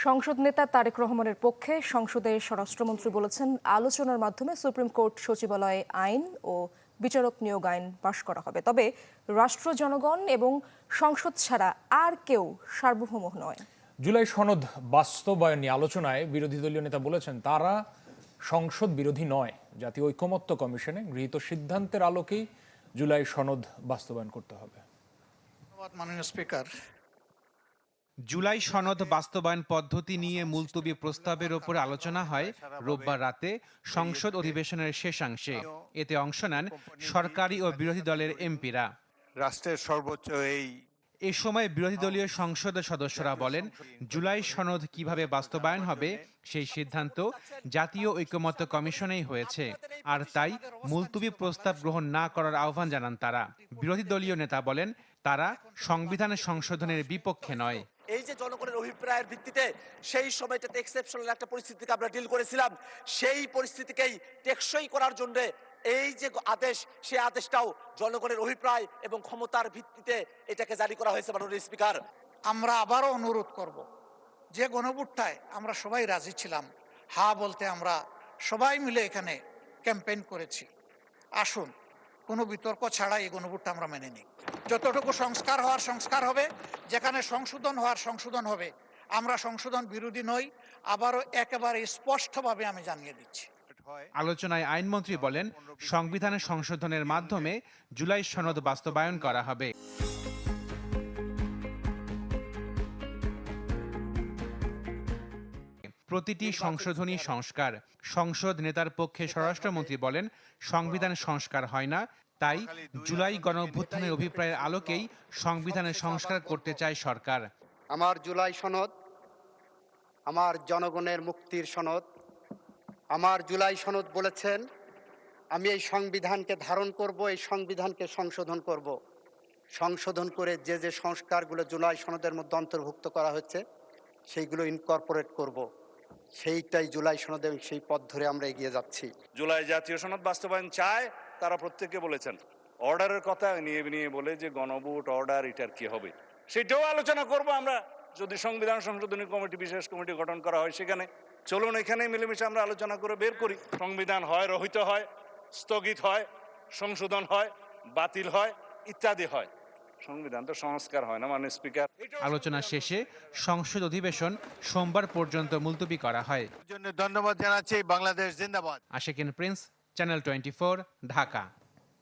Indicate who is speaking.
Speaker 1: সংসদ নেতা তারেক রহমানের পক্ষে সংসদের স্বরাষ্ট্রমন্ত্রী বলেছেন, আলোচনার মাধ্যমে সুপ্রিম কোর্ট সচিবালয়ে আইন ও বিচারক নিয়োগ আইন পাশ করা হবে। তবে রাষ্ট্র, জনগণ এবং সংসদ ছাড়া আর কেউ সার্বভৌম নয়।
Speaker 2: জুলাই সনদ বাস্তবায়ন নিয়ে আলোচনায় বিরোধী দলীয় নেতা বলেছেন, তারা সংসদ বিরোধী নয়। জাতীয় ঐকমত্য কমিশনে গৃহীত সিদ্ধান্তের আলোকেই জুলাই সনদ বাস্তবায়ন করতে হবে।
Speaker 3: মাননীয় স্পিকার,
Speaker 4: জুলাই সনদ বাস্তবায়ন পদ্ধতি নিয়ে মুলতবি প্রস্তাবের ওপর আলোচনা হয় রোববার রাতে সংসদ অধিবেশনের শেষাংশে। এতে অংশ নেন সরকারি ও বিরোধী দলের এমপিরা।
Speaker 3: রাষ্ট্রের সর্বোচ্চ
Speaker 4: এ সময় বিরোধী দলীয় সংসদ সদস্যরা বলেন, জুলাই সনদ কিভাবে বাস্তবায়ন হবে সেই সিদ্ধান্ত জাতীয় ঐকমত্য কমিশনেই হয়েছে, আর তাই মুলতবি প্রস্তাব গ্রহণ না করার আহ্বান জানান তারা। বিরোধী দলীয় নেতা বলেন, তারা সংবিধান সংশোধনের বিপক্ষে নয়।
Speaker 5: এই যে জনগণের অভিপ্রায়ের ভিত্তিতে সেই সময়টাতে এক্সেপশনাল একটা পরিস্থিতিকে আমরা ডিল করেছিলাম, সেই পরিস্থিতিকেই টেকসই করার জন্য এই যে আদেশ, সেই আদেশটাও জনগণের অভিপ্রায় এবং ক্ষমতার ভিত্তিতে এটাকে জারি করা হয়েছে। মাননীয় স্পিকার,
Speaker 6: আমরা আবারও অনুরোধ করব, যে গণভোটটায় আমরা সবাই রাজি ছিলাম, হ্যাঁ বলতে আমরা সবাই মিলে এখানে ক্যাম্পেইন করেছি, আসুন কোনো বিতর্ক ছাড়া এই গণভোটটা আমরা মেনে নিই। যতটুকু সংস্কার হওয়ার সংস্কার হবে, যেখানে সংশোধন হওয়ার সংশোধন হবে। আমরা সংশোধন বিরোধী নই, আবারও একেবারে স্পষ্টভাবে আমি জানিয়ে দিচ্ছি।
Speaker 4: আলোচনায় আইনমন্ত্রী বলেন, সংবিধান সংশোধনের মাধ্যমে জুলাই সনদ বাস্তবায়ন করা হবে। প্রতিটি সংশোধনী সংস্কার। সংসদ নেতার পক্ষে স্বরাষ্ট্রমন্ত্রী বলেন, সংবিধান সংস্কার হয় না, তাই জুলাই গণঅভ্যুত্থানের অভিপ্রায়ের আলোকেই সংবিধানের সংস্কার করতে চায় সরকার।
Speaker 7: আমার জুলাই সনদ আমার জনগণের মুক্তির সনদ। আমার জুলাই সনদ বলেছেন, আমি এই সংবিধানকে ধারণ করব, এই সংবিধানকে সংশোধন করব। সংশোধন করে যে যে সংস্কারগুলো জুলাই সনদের মধ্যে অন্তর্ভুক্ত করা হচ্ছে সেইগুলো ইনকর্পোরেট করব। সেইটাই জুলাই সনদ এবং সেই পথ ধরে আমরা এগিয়ে যাচ্ছি।
Speaker 8: জুলাই জাতীয় সনদ বাস্তবায়ন চায়, তারা প্রত্যেকে বলেছেন। অর্ডারের কথা নিয়ে বলে যে গণভোট অর্ডার, এটার কি হবে সেটাও আলোচনা করব আমরা। যদি সংবিধান সংশোধনী কমিটি, বিশেষ কমিটি গঠন করা হয়, সেখানে চলুন এখানে মিলেমিশে আমরা আলোচনা করে বের করি। সংবিধান হয় রহিত হয়, স্থগিত হয়, সংশোধন হয়, বাতিল হয়, ইত্যাদি হয়। সংবিধান তো সংস্কার হয় না, মাননীয় স্পিকার।
Speaker 4: আলোচনা শেষে সংসদ অধিবেশন সোমবার পর্যন্ত মুলতবি করা হয়।
Speaker 3: ধন্যবাদ জানাচ্ছি। বাংলাদেশ জিন্দাবাদ।
Speaker 4: Ashikin Prince, channel 24, Dhaka.